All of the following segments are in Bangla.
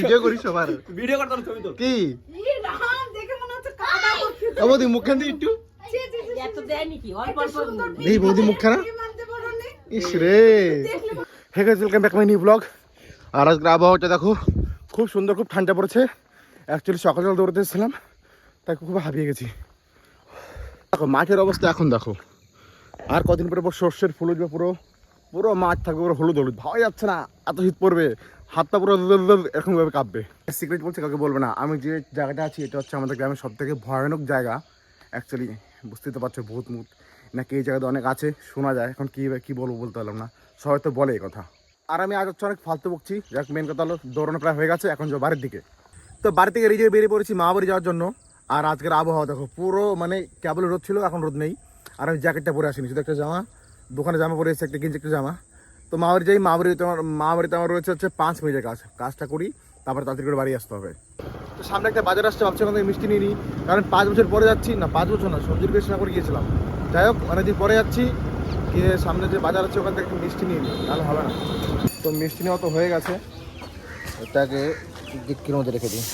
ভিডিও করিস সবার ভিডিও করতাম ছবি তো কি দেখে মনে হচ্ছে কাদা ভর্তি। বৌদি মুখখান দিয়ে একটু এত দেয়নি কি অল্প অল্প এই বৌদি মুখখানা মানতে পারোনি। ইস রে hey guys welcome back my new blog. আর আজকে আবহাওয়াটা দেখো খুব সুন্দর, খুব ঠান্ডা পড়েছে। অ্যাকচুয়ালি সকাল সকাল দৌড়তে এসেছিলাম, তাই খুব হাঁপিয়ে গেছি। দেখো মাঠের অবস্থা এখন দেখো, আর কদিন পরে সর্ষের ফুল উঠবে, পুরো পুরো মাঠ থাকবে পুরো হলুদ হলুদ। ভাবাই যাচ্ছে না এত শীত পড়বে, হাতটা পুরো এরকমভাবে কাঁপবে। সিক্রেট বলছে কাউকে বলবে না। আমি যে জায়গাটা আছি এটা হচ্ছে আমাদের গ্রামের সব থেকে ভয়ানক জায়গা। অ্যাকচুয়ালি বুঝতেই তো পারছো, ভূত মুত নাকি এই জায়গাতে অনেক আছে, শোনা যায়। এখন কী বলবো বলতে পারলাম না, সবাই তো বলে এই কথা। আর আমি আজ হচ্ছে অনেক ফালতু বকছি, যাক মেন কথা হলো দৌড়ানো প্রায় হয়ে গেছে, এখন যাবো বাড়ির দিকে। তো বাড়ি থেকে রেজে বেরিয়ে পড়েছি মা বাড়ি যাওয়ার জন্য। আর আজকের আবহাওয়া দেখো, পুরো মানে কেবল রোদ ছিল, এখন রোদ নেই। আর আমি জ্যাকেটটা পরে আসিনি, শুধু একটা জামা, দোকানে জামা পরে এসে একটা গেঞ্জি একটা জামা। তো মা বাড়ি যাই, মা বাড়িতে আমার রয়েছে হচ্ছে 5 মিনিটের কাজটা করি, তারপরে তাড়াতাড়ি করে বাড়ি আসতে হবে। তো সামনে একটা বাজার আসছে, ভাবছি ওখান থেকে মিষ্টি নিয়ে নিই, কারণ 5 বছর পরে যাচ্ছি না, 5 বছর না, সবজির বেশ না করে গিয়েছিলাম। যাই হোক অনেকদিন পরে যাচ্ছি, গিয়ে সামনে যে বাজার আছে ওখান থেকে একটু মিষ্টি নিয়ে নিই, তাহলে হবে না। তো মিষ্টি নেওয়া তো হয়ে গেছে, এটাকে ডিক্কির মধ্যে রেখে দিই।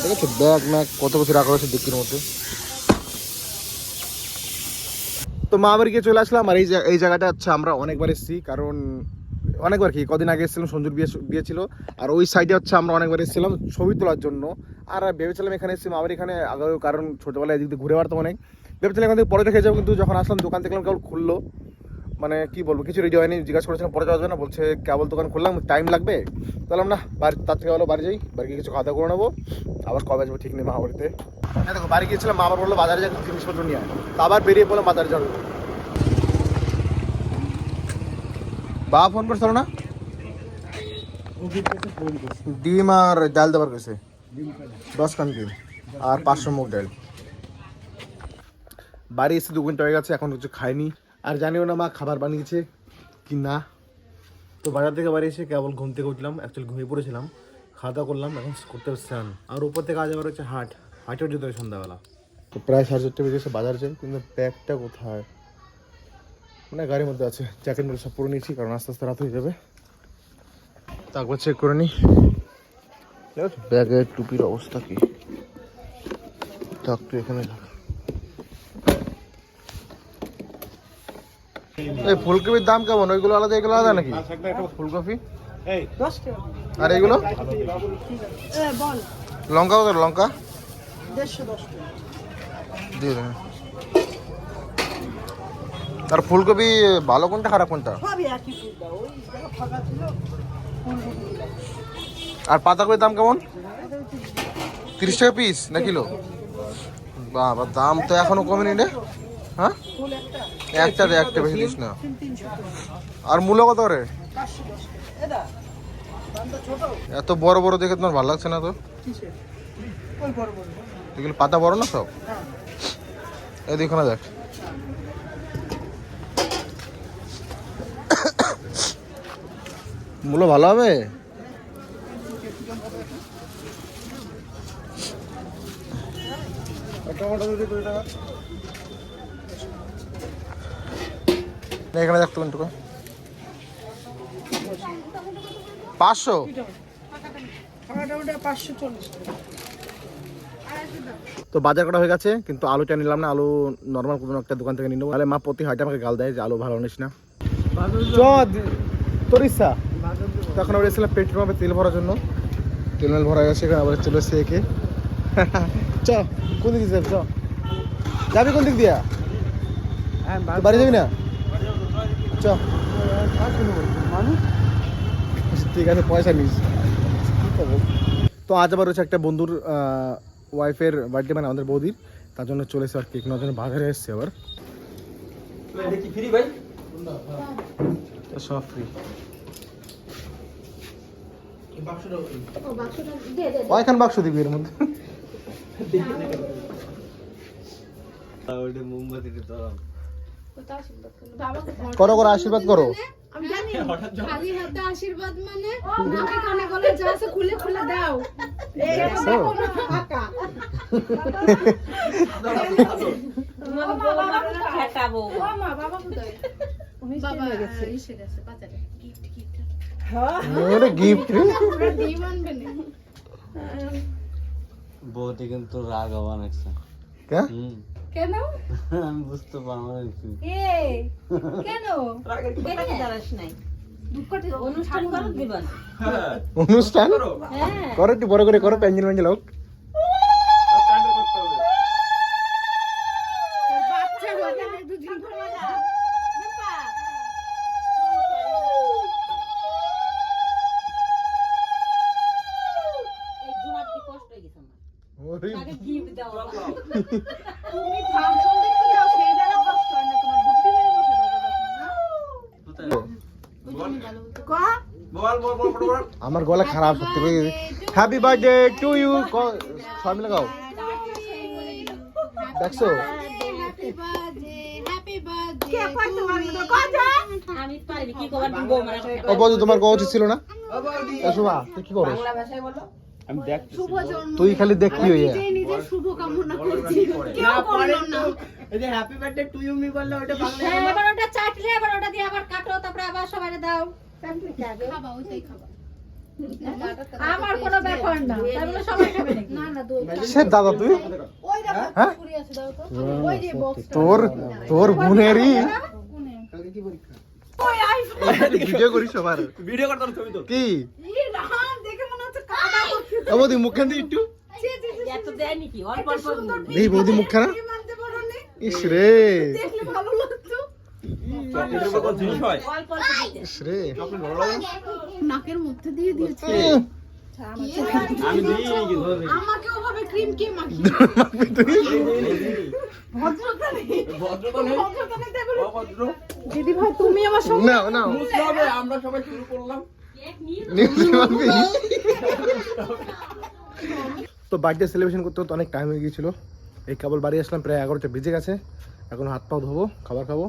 দেখেছো ব্যাগ ম্যাগ কত কিছু রাখা হয়েছে ডিক্কির মধ্যে। তো মা বাড়ি গিয়ে চলে আসলাম। আর এই জায়গাটা হচ্ছে আমরা অনেকবার এসেছি, কারণ অনেকবার কি কদিন আগে এসেছিলাম, সঞ্জুর বিয়ে ছিল। আর ওই সাইডে হচ্ছে আমরা অনেকবার এসেছিলাম ছবি তোলার জন্য। আর ভেবেছিলাম এখানে এসেছি মা বাড়ি এখানে আগে, কারণ ছোটোবেলায় এদিক দিয়ে ঘুরে বেড়াতাম অনেক, ভেবেছিলাম এখান থেকে পরে রেখে যাবো। কিন্তু যখন আসলাম দোকান দেখলাম কেবল খুললো, মানে কি বলবো কিছু রেডি হয়নি। জিজ্ঞাসা করেছিলাম পরে যাওয়া যাবে না, বলছে কেবল দোকান খুললাম, টাইম লাগবে। বললাম না, বাড়ি তার থেকে ভালো বাড়ি যাই, বাড়ি গিয়ে কিছু খাওয়া দাওয়া করে নেবো, আবার কবে আসবো ঠিক নেই মা বাড়িতে। হ্যাঁ দেখো বাড়ি গিয়েছিলাম, মা আবার বললো বাজারে যা জিনিসপত্র নিয়ে আয়, তো আবার বেরিয়ে পড়লাম বাজারে যাবো। বাবা ফোন করছিল না, ডিম আর ডাল দেবার কেছে 10 খান ডিম আর 500 মুগ ডাল। বাড়ি এসে 2 ঘন্টা হয়ে গেছে, এখন কিছু খাইনি, আর জানিও না মা খাবার বানিয়েছে কি না। তো বাজার থেকে বাড়ি এসে কেবল ঘুম থেকে উঠলাম, অ্যাকচুয়ালি ঘুমিয়ে পড়েছিলাম, খাওয়া দাওয়া করলাম, এখন করতে স্নান। আর উপর থেকে আজ আবার হচ্ছে হাটের যেতে হয় সন্ধ্যাবেলা। তো প্রায় 4:30 বেজে এসে বাজার যাই, কিন্তু ব্যাগটা কোথায়, মানে গাড়ির মধ্যে আছে। জ্যাকেট সব পরে নিয়েছি, কারণ আস্তে আস্তে রাত হয়ে যাবে। তারপর চেক করে নিই ব্যাগের টুপির অবস্থা কি। থাক তুই এখানে থাক। এই ফুলকপির দাম কেমন? ওইগুলো আলাদা এগুলো আলাদা নাকি? ফুলকপি 10 টাকা। আর এগুলো বল লঙ্কা কত? লঙ্কা 150 টাকা দিয়ে দেবেন। আর ফুলকপি ভালো কোনটা খারাপ কোনটা? সবই একই ফুল দাও, ওই জায়গা ফাঁকা ছিল ফুলকপি দিলাম। আর পাতাকপির দাম কেমন? 30 টাকা পিস না কিলো? বাবা দাম তো এখনো কমেনি রে। হ্যাঁ ফুল একটা একটা বেশি দিস না। 300 আর মূলো কত রে? 510 টাকা। এদা দামটা ছোট এত বড় বড় দেখে তোমার ভালো লাগছে না তো? কিসে? ওই বড় বড়। এগুলো পাতা বড় না সব? হ্যাঁ এই দেখো না, দেখ মূলো ভালো হবে। এখানে দেখতো কোনটুকু 500। ফাঁকা টমেটো 540 টাকা। তো বাজার করা হয়ে গেছে, কিন্তু আলুটা নিলাম না, আলু নর্মাল কোনো একটা দোকান থেকে নিয়ে নেবো। তাহলে মা প্রতি হাটে আমাকে গাল দেয় যে আলু ভালো নিস না। তোর ইচ্ছা। তখন আবার এসেছিলাম পেট্রোল পাম্পে তেল ভরার জন্য, তেল মেল ভরা গেছে, এখানে আবার চলে এসে একে চ কোন দিক দিয়ে চ যাবি, কোন দিক দিয়া বাড়ি যাবি না? চ ঠিক আছে, পয়সা নিস। তো আজ আবার হচ্ছে একটা বন্ধুর ওয়াইফের বার্থডে, মানে আমাদের বৌদির, তার জন্য চলে এসে আর কেক নেওয়ার জন্য বাজারে এসছে। আবার ফ্রি ভাই সব ফ্রি। কয়খান বাক্স দিবি এর মধ্যে? মোমবাতি কোথাও আশীর্বাদ করো বাবা করো করো আশীর্বাদ করো। আমি জানি খালি হাতে আশীর্বাদ মানে নাকে কানে গলে যা আছে খুলে খুলে দাও দেখছো? তোমাকে বলবো না ঠেকাবো। বাবা এসে গেছে বাজারে গিফট গিফট ওরে গিফট পুরো ডিম আনবে না বউটি কিন্তু রাগ হওয়া নাকছে। কে কেন আমি বুঝতে পারলাম কেন দেখে দাঁড়াস নাই। অনুষ্ঠান করো দিবান। হ্যাঁ অনুষ্ঠান করো হ্যাঁ। করো একটু বড় করে করো, প্যাঞ্জেল ম্যাঞ্জেল হোক। কাণ্ড করতে হবে বাচ্চা বাজারে দুদিন পর বাজা এই জুমাতে কষ্ট হয়ে গেছে আমার। ওরে তাকে গিফট দাও। তুমি ফাংশন দেখতে যাও সেই বেলা কষ্ট হয় না তোমার বুদ্ধি হয়ে বসে থাকো তখন না বল বল বল বল বল আমার গলা খারাপ সত্যি। হ্যাপি বার্থডে টু ইউ, সবাই মিলে গাও। দেখছো হ্যাপি বার্থডে কে কইতে পারবে তো কজা? আমি পারি কি কবার দিব মানে। ও বৌদি তোমার কোয়া উচিত ছিল না? শুভা তুই কি করো? আমি দেখতেছি শুভ জন্ম তুই খালি দেখলি হইয়া। নিজের শুভ কামনা করছি কেউ করলো না এই যে হ্যাপি বার্থডে টু ইউ মি বললে ওটা হ্যাঁ, এবার ওটা চাটলে এবার ওটা দিয়ে আবার কাটো, তারপরে আবার সবাইকে দাও। খাবা ওইটাই খাবা আমার কোনো ব্যাপার না, তাই বলে সবাই খাবে নাকি? না না দই সে দাদা তুই ওই দেখো হ্যাঁ? পুরি আছে দাও তো ওই যে বক্স তোর বোনেরই কালকে কি পরীক্ষা? ভিডিও করিস সবার ভিডিও করতে হবে ছবি তোল কি? দেখে মনে হচ্ছে কাদা ও বৌদি মুখখান দিয়ে একটু এত দেয় নাকি? অল্প অল্প এই বৌদি মুখখানা মানতে পারো নি ইস রে দেখলে ভালো লাগতো চকলেটের উপর কোন জিনিস হয় অল্প অল্প দিতে। ইস রে চকলেট ভালো লাগে না? নাকের মধ্যে দিয়ে দিয়েছে আমি দিই কিন্তু আমাকে ওভাবে ক্রিম কে মাখিয়ে ভদ্রতা নেই ভদ্রতা নেই ভদ্রতা নেই তাই বলে অভদ্র দিদি ভাই তুমি আমার সঙ্গে না না বুঝতে হবে আমরা সবাই শুরু করলাম কেক নিয়ে তো বার্থডে সেলিব্রেশন করতে তো অনেক টাইম হয়ে গিয়েছিল। এই কেবল বাড়ি আসলাম, প্রায় 11টা বেজে গেছে। এখন হাত পাও ধোবো, খাবার খাবো।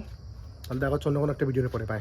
তাহলে দেখা হচ্ছে অন্য কোনো একটা ভিডিওতে পরে পাই।